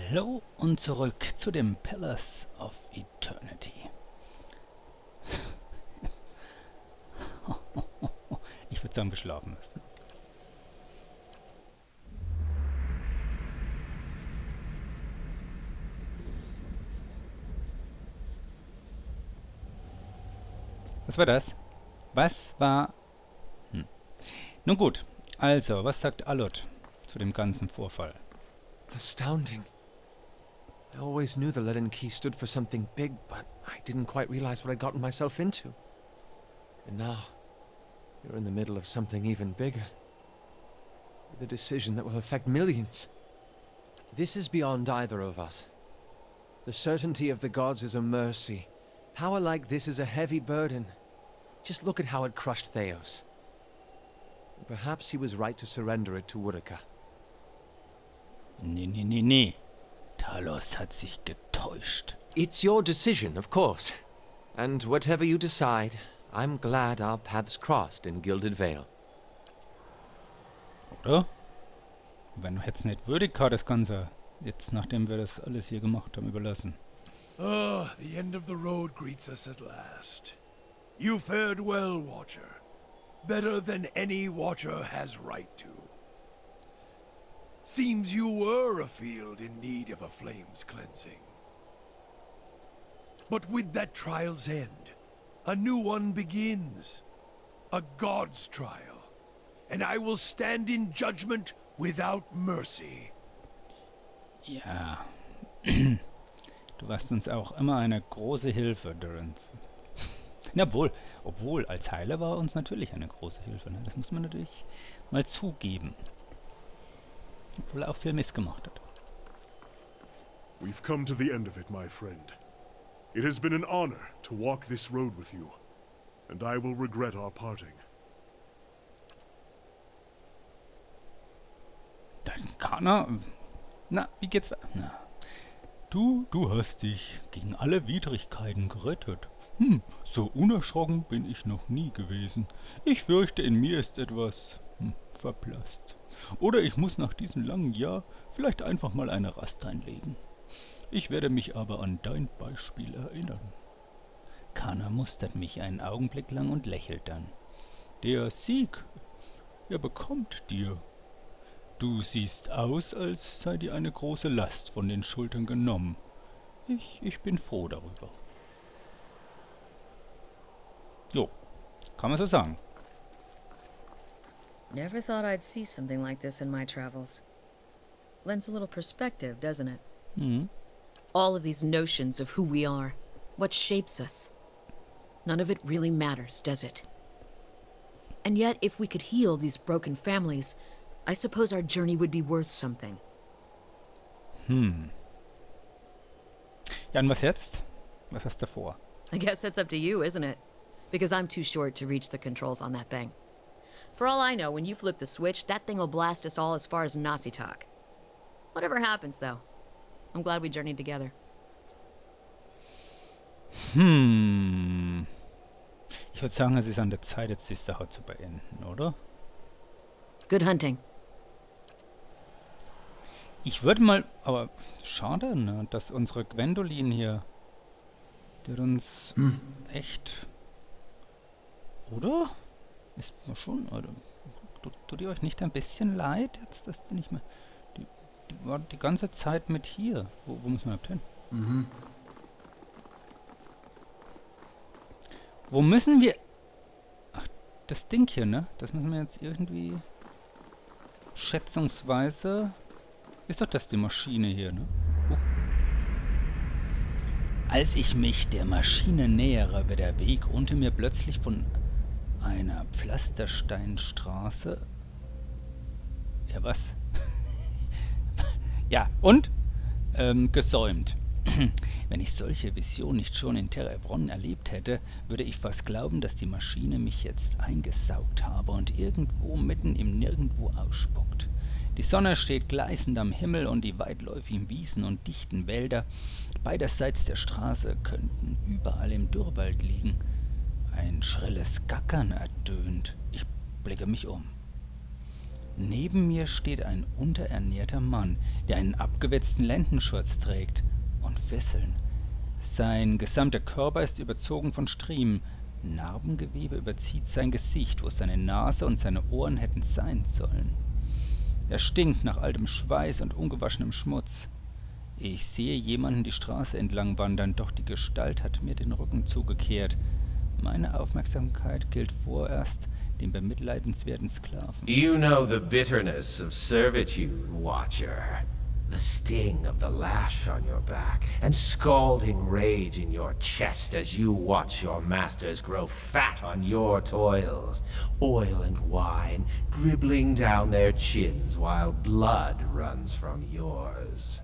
Hallo und zurück zu dem Palace of Eternity. Ich würde sagen, wir schlafen müssen. Was war das? Was war... Nun gut, also, was sagt Alot zu dem ganzen Vorfall? Astounding. I always knew the Leaden Key stood for something big, but I didn't quite realize what I'd gotten myself into. And now, you're in the middle of something even bigger. With a decision that will affect millions. This is beyond either of us. The certainty of the gods is a mercy. Power like this is a heavy burden. Just look at how it crushed Theos. Perhaps he was right to surrender it to Woodica. Nee. Talos hat sich getäuscht. It's your decision, of course. And whatever you decide, I'm glad our paths crossed in Gilded Vale. Oder? Wenn du hättest nicht Woodica das Ganze, jetzt nachdem wir das alles hier gemacht haben, überlassen. Ah, the end of the road greets us at last. You fared well, Watcher. Better than any Watcher has right to. Seems you were afield in need of a flame's cleansing. But with that trial's end, a new one begins. A god's trial. And I will stand in judgment without mercy. Ja. Du warst uns auch immer eine große Hilfe, Durrance. Ja, obwohl, als Heiler war er uns natürlich eine große Hilfe. Ne? Das muss man natürlich mal zugeben. Obwohl er auch viel Mist gemacht hat. We've come to the end of it, my friend. It has been an honor to walk this road with you, and I will regret our parting. Dann kann er... Na, wie geht's weiter? Na. Du hast dich gegen alle Widrigkeiten gerettet. So unerschrocken bin ich noch nie gewesen. Ich fürchte, in mir ist etwas verblasst. Oder ich muss nach diesem langen Jahr vielleicht einfach mal eine Rast einlegen. Ich werde mich aber an dein Beispiel erinnern. Kana mustert mich einen Augenblick lang und lächelt dann. Der Sieg, er bekommt dir. Du siehst aus, als sei dir eine große Last von den Schultern genommen. Ich bin froh darüber. Jo, kann man so sagen. Never thought I'd see something like this in my travels. Lends a little perspective, doesn't it? All of these notions of who we are, what shapes us. None of it really matters, does it? And yet, if we could heal these broken families, I suppose our journey would be worth something. Ja, und was jetzt? Was hast du vor? I guess that's up to you, isn't it? Because I'm too short to reach the controls on that thing. For all I know, when you flip the switch, that thing will blast us all as far as Nasitak. Whatever happens, though, I'm glad we journeyed together. Ich würde sagen, es ist an der Zeit, jetzt die Sache zu beenden, oder? Good hunting. Ich würde mal... Aber schade, ne, dass unsere Gwendolin hier... Der uns echt... Oder? Ist mir schon... Oder, tut ihr euch nicht ein bisschen leid, jetzt, dass die nicht mehr... Die war die ganze Zeit mit hier. Wo müssen wir überhaupt hin? Wo müssen wir... Ach, das Ding hier, ne? Das müssen wir jetzt irgendwie... Schätzungsweise... Ist doch das die Maschine hier, ne? Als ich mich der Maschine nähere, wird der Weg unter mir plötzlich von einer Pflastersteinstraße... Ja, was? Ja, und? Gesäumt. Wenn ich solche Visionen nicht schon in Terebron erlebt hätte, würde ich fast glauben, dass die Maschine mich jetzt eingesaugt habe und irgendwo mitten im Nirgendwo ausspuckt. Die Sonne steht gleißend am Himmel und die weitläufigen Wiesen und dichten Wälder beiderseits der Straße könnten überall im Dürrwald liegen. Ein schrilles Gackern erdöhnt. Ich blicke mich um. Neben mir steht ein unterernährter Mann, der einen abgewetzten Lendenschurz trägt und Fesseln. Sein gesamter Körper ist überzogen von Striemen. Narbengewebe überzieht sein Gesicht, wo seine Nase und seine Ohren hätten sein sollen. Er stinkt nach altem Schweiß und ungewaschenem Schmutz. Ich sehe jemanden die Straße entlang wandern, doch die Gestalt hat mir den Rücken zugekehrt. Meine Aufmerksamkeit gilt vorerst dem bemitleidenswerten Sklaven. You know the bitterness of servitude, Watcher. The sting of the lash on your back, and scalding rage in your chest as you watch your masters grow fat on your toils. Oil and wine dribbling down their chins while blood runs from yours.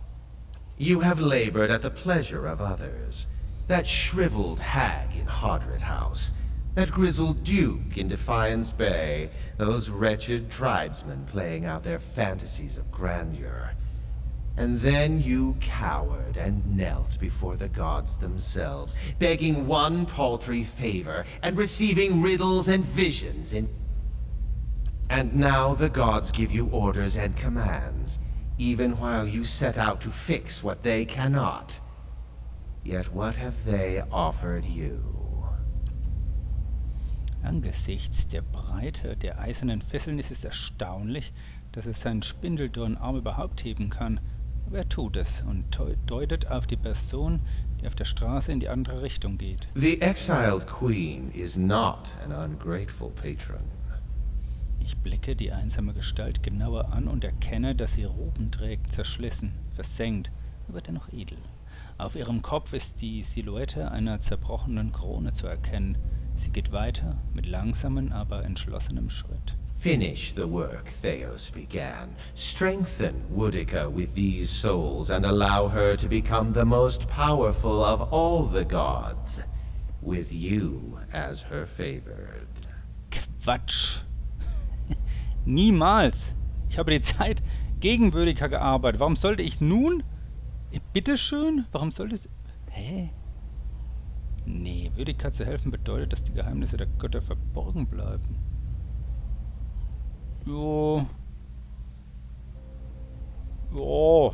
You have labored at the pleasure of others. That shriveled hag in Hardred House, that grizzled duke in Defiance Bay, those wretched tribesmen playing out their fantasies of grandeur. And then you cowered and knelt before the gods themselves, begging one paltry favor and receiving riddles and visions in... And now the gods give you orders and commands, even while you set out to fix what they cannot. Yet what have they offered you? Angesichts der Breite der eisernen Fesseln ist es erstaunlich, dass er seinen spindeldürren Arm überhaupt heben kann. Aber er tut es und deutet auf die Person, die auf der Straße in die andere Richtung geht. The exiled queen is not an ungrateful patron. Ich blicke die einsame Gestalt genauer an und erkenne, dass sie Roben trägt, zerschlissen, versengt, aber dennoch edel. Auf ihrem Kopf ist die Silhouette einer zerbrochenen Krone zu erkennen. Sie geht weiter, mit langsamem, aber entschlossenem Schritt. Finish the work Theos began. Strengthen Woodica with these souls and allow her to become the most powerful of all the gods, with you as her favored. Quatsch! Niemals! Ich habe die Zeit gegen Woodica gearbeitet. Warum sollte ich nun? Bitteschön? Warum sollte es... Hä? Nee, Woodica zu helfen bedeutet, dass die Geheimnisse der Götter verborgen bleiben. Jo. Ja.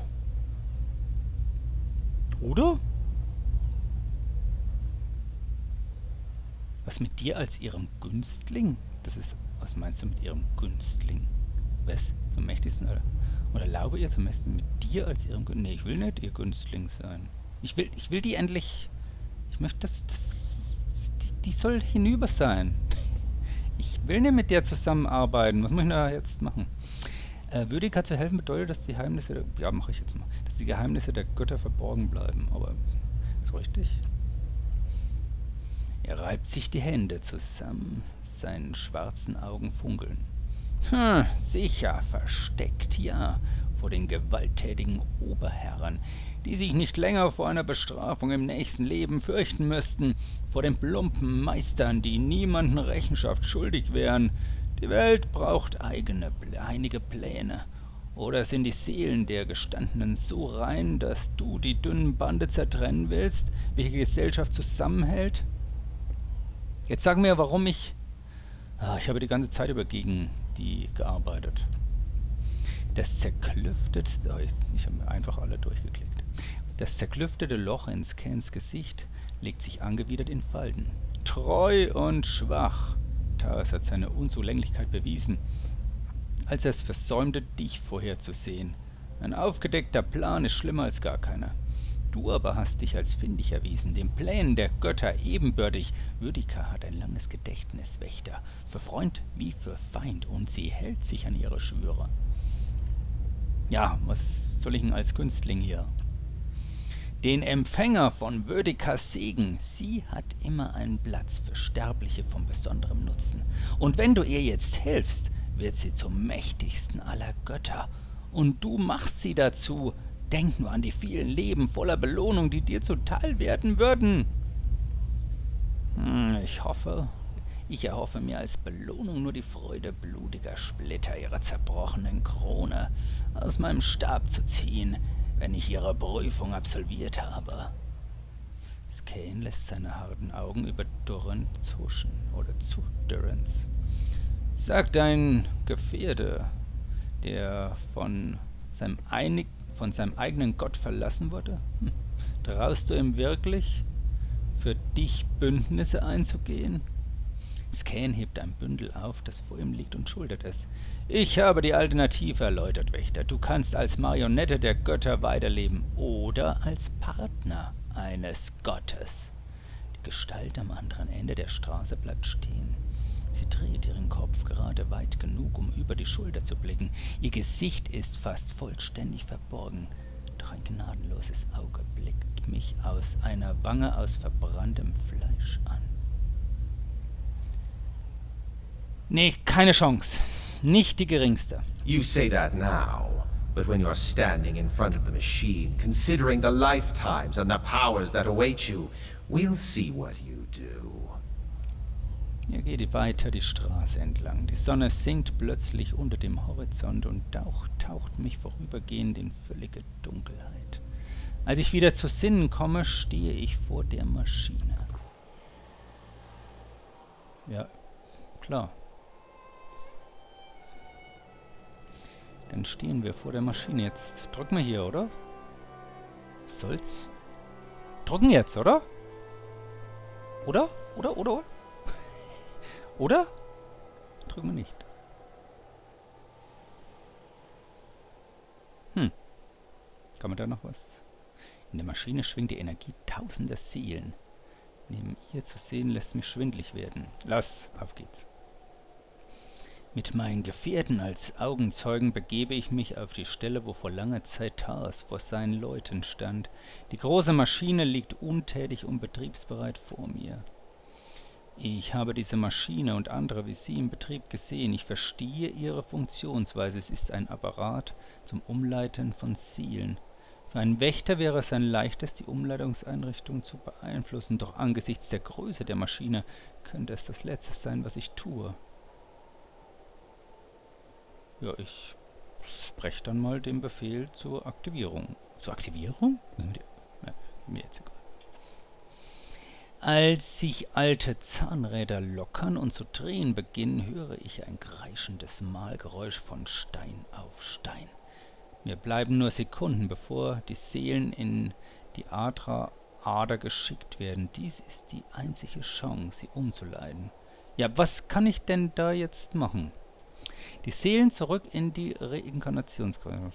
Oder? Was mit dir als ihrem Günstling? Das ist... Was meinst du mit ihrem Günstling? Was? Zum mächtigsten? Oder erlaube ihr zum mächtigsten mit dir als ihrem Günstling? Nee, ich will nicht ihr Günstling sein. Ich will die endlich... Ich möchte, die soll hinüber sein. Ich will nicht mit der zusammenarbeiten. Was muss ich da jetzt machen? Woodica zu helfen bedeutet, dass die Geheimnisse der... Ja, mache ich jetzt mal. Dass die Geheimnisse der Götter verborgen bleiben. Aber ist richtig? Er reibt sich die Hände zusammen. Seinen schwarzen Augen funkeln. Sicher versteckt, ja, vor den gewalttätigen Oberherren, die sich nicht länger vor einer Bestrafung im nächsten Leben fürchten müssten, vor den plumpen Meistern, die niemanden Rechenschaft schuldig wären. Die Welt braucht einige Pläne. Oder sind die Seelen der Gestandenen so rein, dass du die dünnen Bande zertrennen willst, welche Gesellschaft zusammenhält? Jetzt sag mir, warum ich habe die ganze Zeit über gegen die gearbeitet. Das zerklüftete... ich habe einfach alle durchgeklickt. Das zerklüftete Loch in Scans Gesicht legt sich angewidert in Falten. Treu und schwach. Taras hat seine Unzulänglichkeit bewiesen, als er es versäumte, dich vorherzusehen. Ein aufgedeckter Plan ist schlimmer als gar keiner. Du aber hast dich als findig erwiesen, den Plänen der Götter ebenbürtig. Woodica hat ein langes Gedächtnis, Wächter, für Freund wie für Feind, und sie hält sich an ihre Schwüre. Ja, was soll ich denn als Günstling hier? Den Empfänger von Woodicas Segen, sie hat immer einen Platz für Sterbliche von besonderem Nutzen. Und wenn du ihr jetzt hilfst, wird sie zum mächtigsten aller Götter. Und du machst sie dazu. Denk nur an die vielen Leben voller Belohnung, die dir zuteil werden würden. Ich erhoffe mir als Belohnung nur die Freude blutiger Splitter ihrer zerbrochenen Krone aus meinem Stab zu ziehen, wenn ich ihre Prüfung absolviert habe. Skane lässt seine harten Augen über Durren zuschen, oder zu Durrens. Sag dein Gefährte, der von seinem eigenen Gott verlassen wurde? Traust du ihm wirklich, für dich Bündnisse einzugehen? Scan hebt ein Bündel auf, das vor ihm liegt, und schultert es. Ich habe die Alternative erläutert, Wächter. Du kannst als Marionette der Götter weiterleben oder als Partner eines Gottes. Die Gestalt am anderen Ende der Straße bleibt stehen. Sie dreht ihren Kopf gerade weit genug, um über die Schulter zu blicken. Ihr Gesicht ist fast vollständig verborgen, doch ein gnadenloses Auge blickt mich aus einer Wange aus verbranntem Fleisch an. Nee, keine Chance. Nicht die geringste. You say that now, but when you're standing in front of the machine, considering the lifetimes and the powers that await you, we'll see what you do. Er geht weiter die Straße entlang. Die Sonne sinkt plötzlich unter dem Horizont und taucht mich vorübergehend in völlige Dunkelheit. Als ich wieder zu Sinnen komme, stehe ich vor der Maschine. Ja, klar. Dann stehen wir vor der Maschine. Jetzt drücken wir hier, oder? Soll's? Drücken jetzt, oder? Oder? Oder? Drücken wir nicht. Kann man da noch was? In der Maschine schwingt die Energie tausender Seelen. Neben ihr zu sehen, lässt mich schwindlig werden. Los, auf geht's. Mit meinen Gefährten als Augenzeugen begebe ich mich auf die Stelle, wo vor langer Zeit Tars vor seinen Leuten stand. Die große Maschine liegt untätig und betriebsbereit vor mir. Ich habe diese Maschine und andere wie sie im Betrieb gesehen. Ich verstehe ihre Funktionsweise. Es ist ein Apparat zum Umleiten von Seelen. Für einen Wächter wäre es ein leichtes, die Umleitungseinrichtung zu beeinflussen, doch angesichts der Größe der Maschine könnte es das Letzte sein, was ich tue. Ja, ich spreche dann mal den Befehl zur Aktivierung. Zur Aktivierung? Ja, mir jetzt egal. Als sich alte Zahnräder lockern und zu drehen beginnen, höre ich ein kreischendes Mahlgeräusch von Stein auf Stein. Mir bleiben nur Sekunden, bevor die Seelen in die Ader geschickt werden. Dies ist die einzige Chance, sie umzuleiten. Ja, was kann ich denn da jetzt machen? Die Seelen zurück in die Reinkarnationskreise.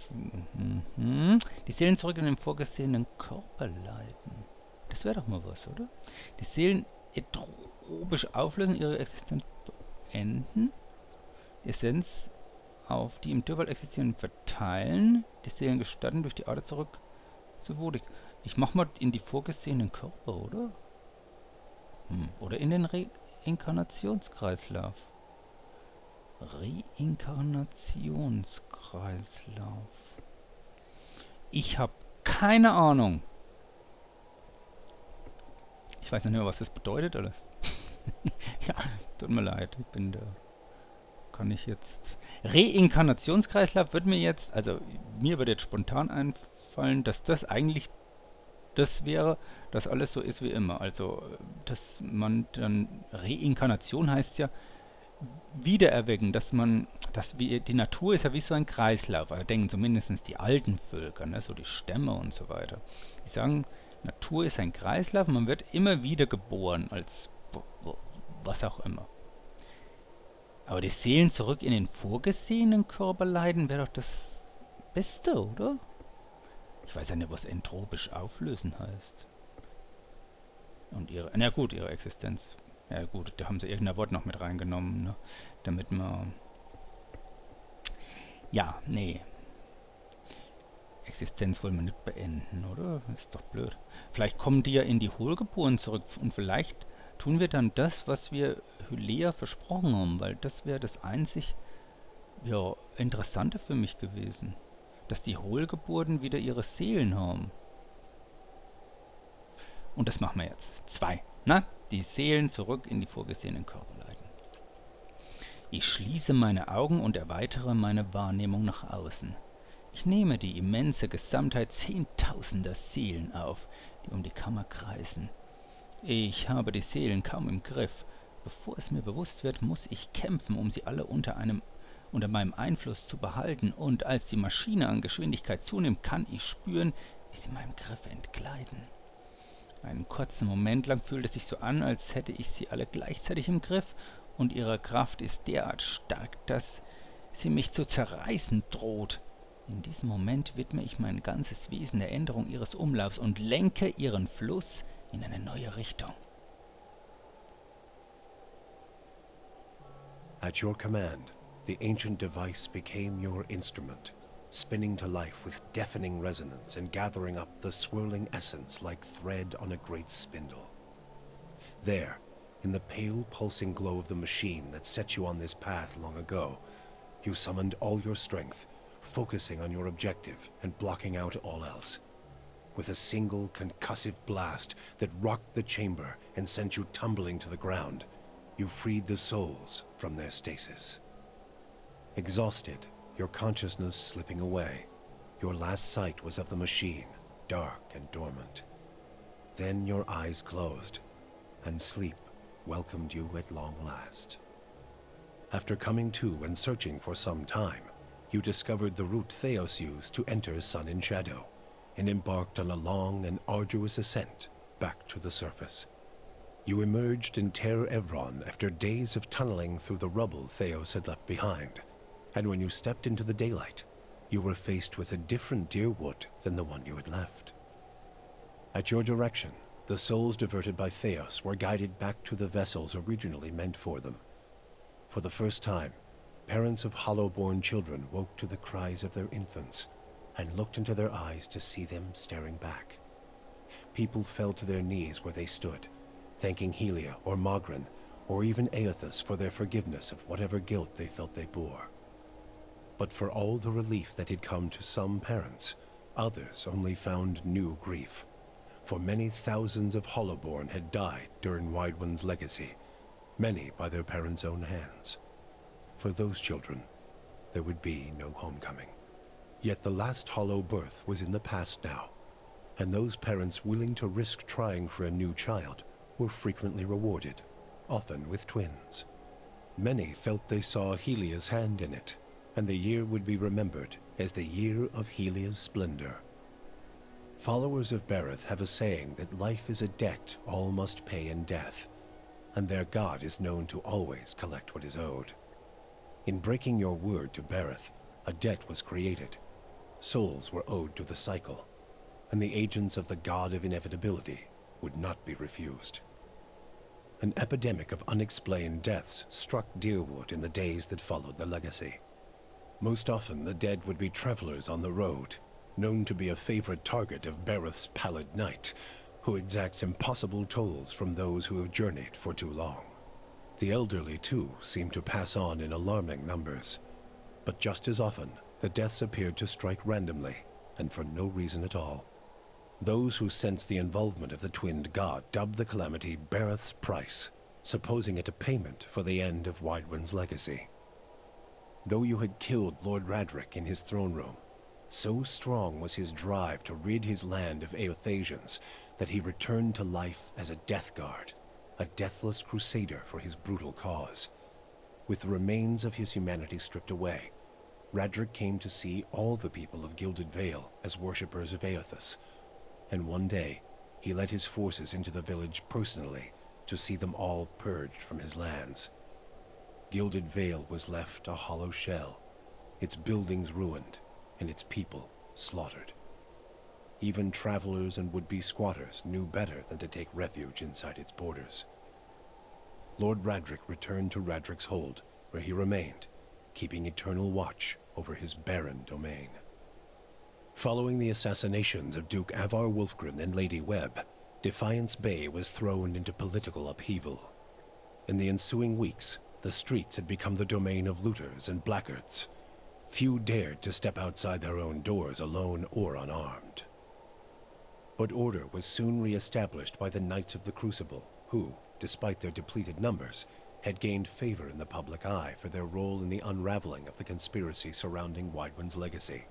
Die Seelen zurück in den vorgesehenen Körper leiten. Das wäre doch mal was, oder? Die Seelen entropisch auflösen, ihre Existenz beenden. Essenz auf die im Durchfall existierenden verteilen. Die Seelen gestatten, durch die Ader zurück zu Wodig. Ich mach mal in die vorgesehenen Körper, oder? Oder in den Reinkarnationskreislauf. Reinkarnationskreislauf. Ich habe keine Ahnung. Ich weiß nicht mehr, was das bedeutet alles. Ja, tut mir leid, ich bin da. Kann ich jetzt... Reinkarnationskreislauf wird mir jetzt... Also, mir würde jetzt spontan einfallen, dass das eigentlich das wäre, dass alles so ist wie immer. Also, dass man dann... Reinkarnation heißt ja wiedererwecken, die Natur ist ja wie so ein Kreislauf. Also denken zumindest die alten Völker, ne, so die Stämme und so weiter. Die sagen, Natur ist ein Kreislauf, man wird immer wieder geboren, als was auch immer. Aber die Seelen zurück in den vorgesehenen Körper leiten, wäre doch das Beste, oder? Ich weiß ja nicht, was entropisch auflösen heißt. Und ihre Existenz. Ja gut, da haben sie irgendein Wort noch mit reingenommen, ne? Damit man... Ja, nee. Existenz wollen wir nicht beenden, oder? Ist doch blöd. Vielleicht kommen die ja in die Hohlgeburten zurück und vielleicht tun wir dann das, was wir Hylea versprochen haben, weil das wäre das einzig Interessante für mich gewesen. Dass die Hohlgeburten wieder ihre Seelen haben. Und das machen wir jetzt. 2. Na? Die Seelen zurück in die vorgesehenen Körper leiten. Ich schließe meine Augen und erweitere meine Wahrnehmung nach außen. Ich nehme die immense Gesamtheit zehntausender Seelen auf, die um die Kammer kreisen. Ich habe die Seelen kaum im Griff. Bevor es mir bewusst wird, muss ich kämpfen, um sie alle unter unter meinem Einfluss zu behalten, und als die Maschine an Geschwindigkeit zunimmt, kann ich spüren, wie sie meinem Griff entgleiten. Einen kurzen Moment lang fühlt es sich so an, als hätte ich sie alle gleichzeitig im Griff, und ihre Kraft ist derart stark, dass sie mich zu zerreißen droht. In diesem Moment widme ich mein ganzes Wesen der Änderung ihres Umlaufs und lenke ihren Fluss in eine neue Richtung. At your command, the ancient device became your instrument, spinning to life with deafening resonance and gathering up the swirling essence like thread on a great spindle. There, in the pale, pulsing glow of the machine that set you on this path long ago, you summoned all your strength, focusing on your objective and blocking out all else. With a single concussive blast that rocked the chamber and sent you tumbling to the ground, you freed the souls from their stasis. Exhausted, your consciousness slipping away, your last sight was of the machine, dark and dormant. Then your eyes closed, and sleep welcomed you at long last. After coming to and searching for some time, you discovered the route Theos used to enter Sun in Shadow, and embarked on a long and arduous ascent back to the surface. You emerged in Ter Evron after days of tunneling through the rubble Theos had left behind, and when you stepped into the daylight, you were faced with a different Deerwood than the one you had left. At your direction, the souls diverted by Theos were guided back to the vessels originally meant for them. For the first time, parents of hollow-born children woke to the cries of their infants, and looked into their eyes to see them staring back. People fell to their knees where they stood, thanking Helia or Mogren, or even Aethys for their forgiveness of whatever guilt they felt they bore. But for all the relief that had come to some parents, others only found new grief. For many thousands of Hollowborn had died during Wideone's legacy, many by their parents' own hands. For those children, there would be no homecoming. Yet the last Hollow birth was in the past now, and those parents willing to risk trying for a new child were frequently rewarded, often with twins. Many felt they saw Helia's hand in it, and the year would be remembered as the year of Helia's splendor. Followers of Bereth have a saying that life is a debt all must pay in death, and their god is known to always collect what is owed. In breaking your word to Bereth, a debt was created. Souls were owed to the cycle, and the agents of the god of inevitability would not be refused. An epidemic of unexplained deaths struck Deerwood in the days that followed the legacy. Most often the dead would be travelers on the road, known to be a favorite target of Bereth's pallid knight, who exacts impossible tolls from those who have journeyed for too long. The elderly, too, seemed to pass on in alarming numbers. But just as often, the deaths appeared to strike randomly, and for no reason at all. Those who sensed the involvement of the twinned god dubbed the calamity Bereth's price, supposing it a payment for the end of Wideone's legacy. Though you had killed Lord Radric in his throne room, so strong was his drive to rid his land of Aethasians that he returned to life as a death guard, a deathless crusader for his brutal cause. With the remains of his humanity stripped away, Radric came to see all the people of Gilded Vale as worshippers of Aethys, and one day he led his forces into the village personally to see them all purged from his lands. Gilded Vale was left a hollow shell, its buildings ruined, and its people slaughtered. Even travelers and would-be squatters knew better than to take refuge inside its borders. Lord Radric returned to Radric's Hold, where he remained, keeping eternal watch over his barren domain. Following the assassinations of Duke Avar Wolfgren and Lady Webb, Defiance Bay was thrown into political upheaval. In the ensuing weeks, the streets had become the domain of looters and blackguards. Few dared to step outside their own doors alone or unarmed. But order was soon re-established by the Knights of the Crucible, who, despite their depleted numbers, had gained favor in the public eye for their role in the unraveling of the conspiracy surrounding Wideone's legacy,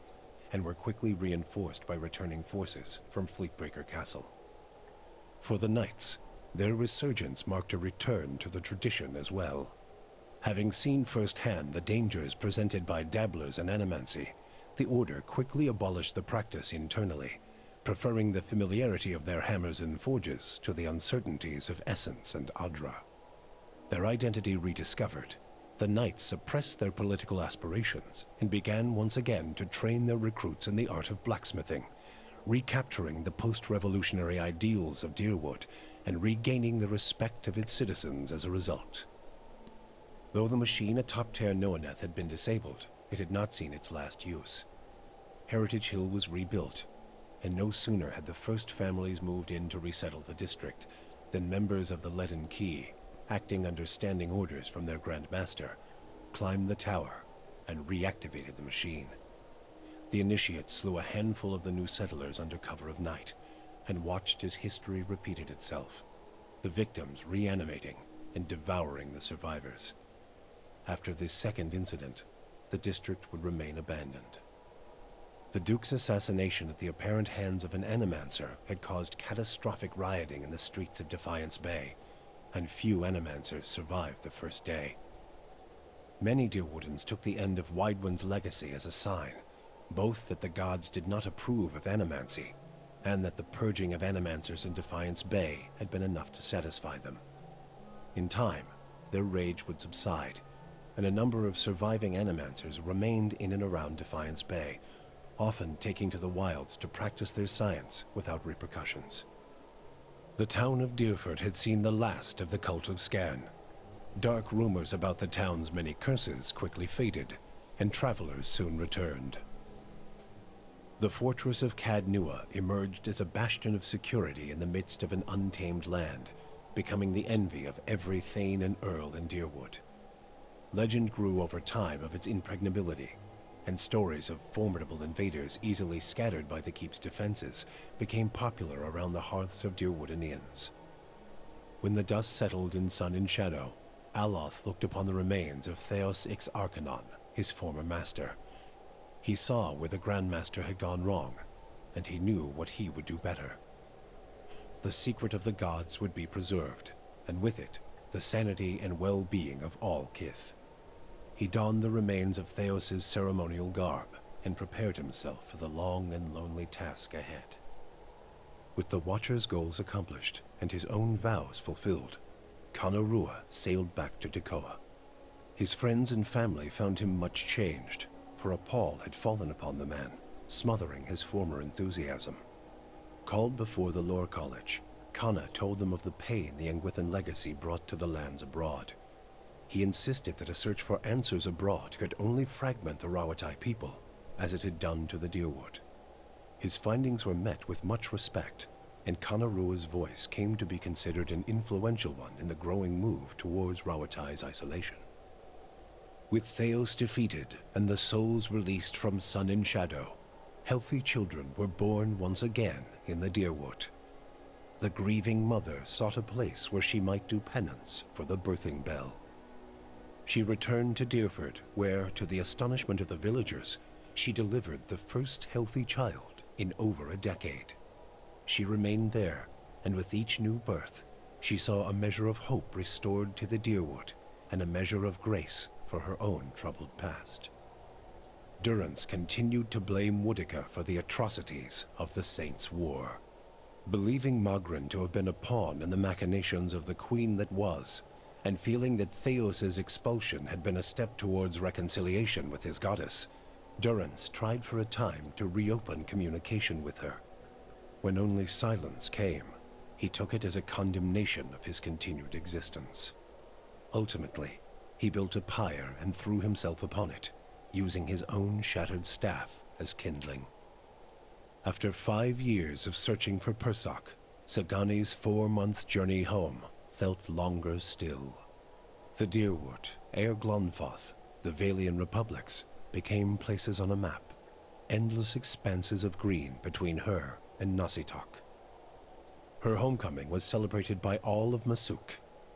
and were quickly reinforced by returning forces from Fleetbreaker Castle. For the Knights, their resurgence marked a return to the tradition as well. Having seen firsthand the dangers presented by dabblers in animancy, the Order quickly abolished the practice internally, preferring the familiarity of their hammers and forges to the uncertainties of Essence and Adra. Their identity rediscovered, the Knights suppressed their political aspirations and began once again to train their recruits in the art of blacksmithing, recapturing the post-revolutionary ideals of Deerwood and regaining the respect of its citizens as a result. Though the machine atop Teir Noaneth had been disabled, it had not seen its last use. Heritage Hill was rebuilt, and no sooner had the first families moved in to resettle the district than members of the Leaden Key, acting under standing orders from their Grand Master, climbed the tower and reactivated the machine. The initiates slew a handful of the new settlers under cover of night and watched as history repeated itself, the victims reanimating and devouring the survivors. After this second incident, the district would remain abandoned. The Duke's assassination at the apparent hands of an animancer had caused catastrophic rioting in the streets of Defiance Bay, and few animancers survived the first day. Many Deerwoodans took the end of Widewind's legacy as a sign, both that the gods did not approve of animancy, and that the purging of animancers in Defiance Bay had been enough to satisfy them. In time, their rage would subside, and a number of surviving animancers remained in and around Defiance Bay, often taking to the wilds to practice their science without repercussions. The town of Deerford had seen the last of the cult of Scan. Dark rumors about the town's many curses quickly faded, and travelers soon returned. The fortress of Cad Nua emerged as a bastion of security in the midst of an untamed land, becoming the envy of every Thane and Earl in Deerwood. Legend grew over time of its impregnability, and stories of formidable invaders easily scattered by the keep's defenses became popular around the hearths of Deerwoodanians. When the dust settled in Sun and Shadow, Aloth looked upon the remains of Theos Ix Arcanon, his former master. He saw where the Grandmaster had gone wrong, and he knew what he would do better. The secret of the gods would be preserved, and with it, the sanity and well-being of all Kith. He donned the remains of Theos's ceremonial garb and prepared himself for the long and lonely task ahead. With the Watcher's goals accomplished and his own vows fulfilled, Kanarua sailed back to Dakoa. His friends and family found him much changed, for a pall had fallen upon the man, smothering his former enthusiasm. Called before the Lore College, Kana told them of the pain the Engwithan legacy brought to the lands abroad. He insisted that a search for answers abroad could only fragment the Rawatai people, as it had done to the Deerwood. His findings were met with much respect, and Kanarua's voice came to be considered an influential one in the growing move towards Rawatai's isolation. With Theos defeated and the souls released from Sun and Shadow, healthy children were born once again in the Deerwood. The grieving mother sought a place where she might do penance for the birthing bell. She returned to Deerford, where, to the astonishment of the villagers, she delivered the first healthy child in over a decade. She remained there, and with each new birth, she saw a measure of hope restored to the Deerwood, and a measure of grace for her own troubled past. Durrance continued to blame Woodica for the atrocities of the Saints' War. Believing Magrin to have been a pawn in the machinations of the Queen that was, and feeling that Theos's expulsion had been a step towards reconciliation with his goddess, Durrance tried for a time to reopen communication with her. When only silence came, he took it as a condemnation of his continued existence. Ultimately, he built a pyre and threw himself upon it, using his own shattered staff as kindling. After 5 years of searching for Persoc, Sagani's 4-month journey home felt longer still. The Deerwood, Air Glonfoth, the Valian Republics became places on a map, endless expanses of green between her and Nasitok. Her homecoming was celebrated by all of Masuk,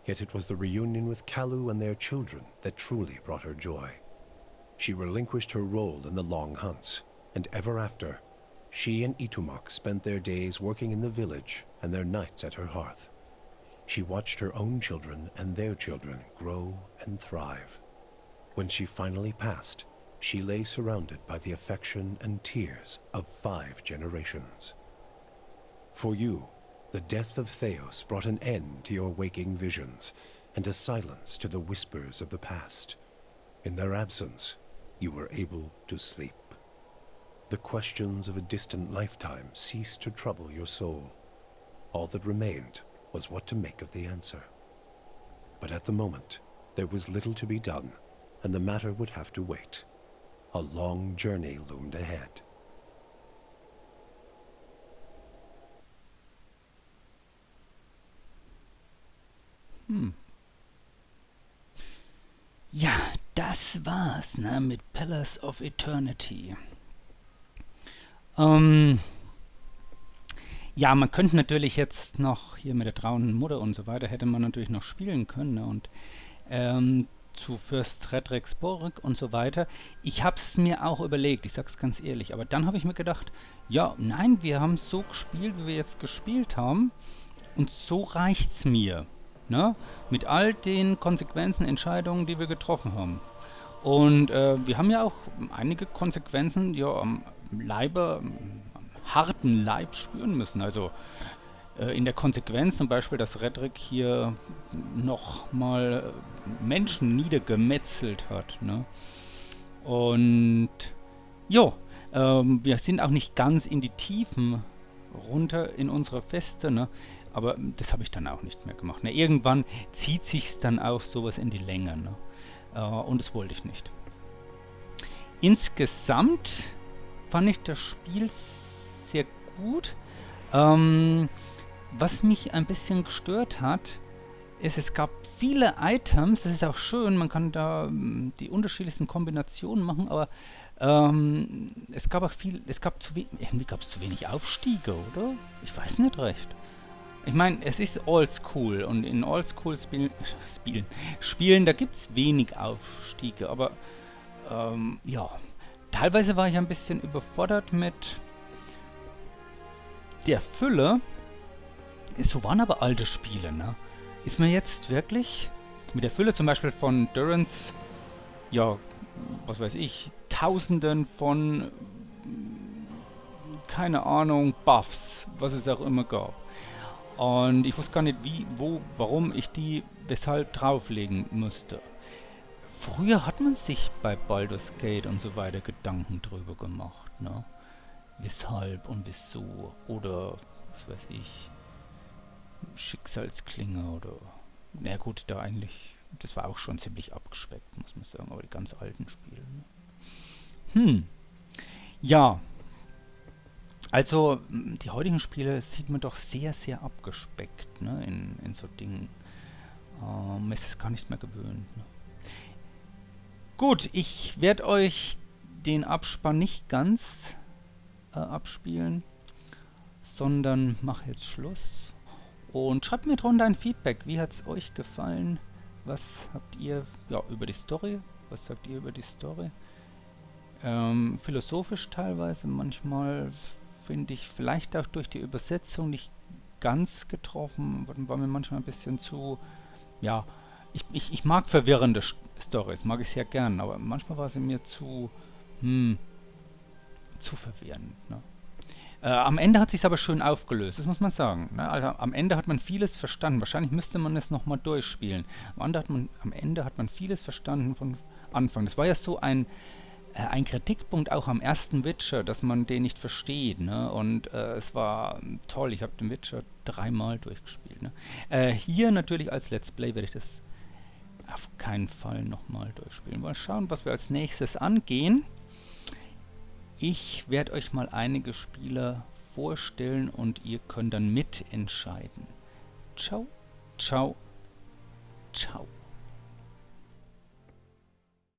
yet it was the reunion with Kalu and their children that truly brought her joy. She relinquished her role in the long hunts, and ever after, she and Itumak spent their days working in the village and their nights at her hearth. she watched her own children and their children grow and thrive. When she finally passed, she lay surrounded by the affection and tears of 5 generations. For you, the death of Theos brought an end to your waking visions and a silence to the whispers of the past. In their absence, you were able to sleep. The questions of a distant lifetime ceased to trouble your soul. All that remained was what to make of the answer. But at the moment, there was little to be done, and the matter would have to wait. A long journey loomed ahead. Ja, das war's, ne, mit Pillars of Eternity. Ja, man könnte natürlich jetzt noch hier mit der trauenden Mutter und so weiter, hätte man natürlich noch spielen können, ne, und zu Fürst Fredericksburg und so weiter. Ich hab's mir auch überlegt, ich sag's ganz ehrlich, aber dann habe ich mir gedacht, ja, nein, wir haben es so gespielt, wie wir jetzt gespielt haben, und so reicht's mir. Ne? Mit all den Konsequenzen, Entscheidungen, die wir getroffen haben. Und wir haben ja auch einige Konsequenzen ja, am Leibe, am harten Leib spüren müssen. Also in der Konsequenz zum Beispiel, dass Redrick hier nochmal Menschen niedergemetzelt hat. Ne? Und ja, wir sind auch nicht ganz in die Tiefen runter in unsere Feste, ne? Aber das habe ich dann auch nicht mehr gemacht. Ne? Irgendwann zieht sich's dann auch sowas in die Länge. Ne? Und das wollte ich nicht. Insgesamt fand ich das Spiel sehr gut. Was mich ein bisschen gestört hat, ist, es gab viele Items. Das ist auch schön, man kann da die unterschiedlichsten Kombinationen machen, aber es gab auch viel, irgendwie gab es zu wenig Aufstiege, oder? Ich weiß nicht recht. Ich meine, es ist Oldschool und in Oldschool-Spielen, da gibt es wenig Aufstiege, aber ja, teilweise war ich ein bisschen überfordert mit der Fülle. So waren aber alte Spiele, ne? Ist man jetzt wirklich mit der Fülle zum Beispiel von Durance, ja, was weiß ich, Tausenden von, keine Ahnung, Buffs, was es auch immer gab. Und ich wusste gar nicht, warum ich die weshalb drauflegen musste. Früher hat man sich bei Baldur's Gate und so weiter Gedanken drüber gemacht, ne? Weshalb und wieso. Oder, was weiß ich, Schicksalsklinge oder... Na gut, da eigentlich... Das war auch schon ziemlich abgespeckt, muss man sagen, aber die ganz alten Spiele, ne? Ja. Also, die heutigen Spiele sieht man doch sehr, sehr abgespeckt, ne, in so Dingen. Man ist es gar nicht mehr gewöhnt. Ne? Gut, ich werde euch den Abspann nicht ganz abspielen, sondern mache jetzt Schluss. Und schreibt mir drunter ein Feedback. Wie hat es euch gefallen? Was habt ihr über die Story? Was sagt ihr über die Story? Philosophisch teilweise, manchmal finde ich vielleicht auch durch die Übersetzung nicht ganz getroffen, war mir manchmal ein bisschen zu, ja, ich mag verwirrende Stories, mag ich sehr gern, aber manchmal war sie mir zu verwirrend. Ne? Am Ende hat es sich aber schön aufgelöst, das muss man sagen. Ne? Also am Ende hat man vieles verstanden, wahrscheinlich müsste man es nochmal durchspielen. Am Ende hat man vieles verstanden von Anfang. Das war ja so ein Kritikpunkt auch am ersten Witcher, dass man den nicht versteht, ne? Und es war toll, ich habe den Witcher 3-mal durchgespielt. Ne? Hier natürlich als Let's Play werde ich das auf keinen Fall nochmal durchspielen. Mal schauen, was wir als nächstes angehen. Ich werde euch mal einige Spiele vorstellen und ihr könnt dann mitentscheiden. Ciao, ciao, ciao.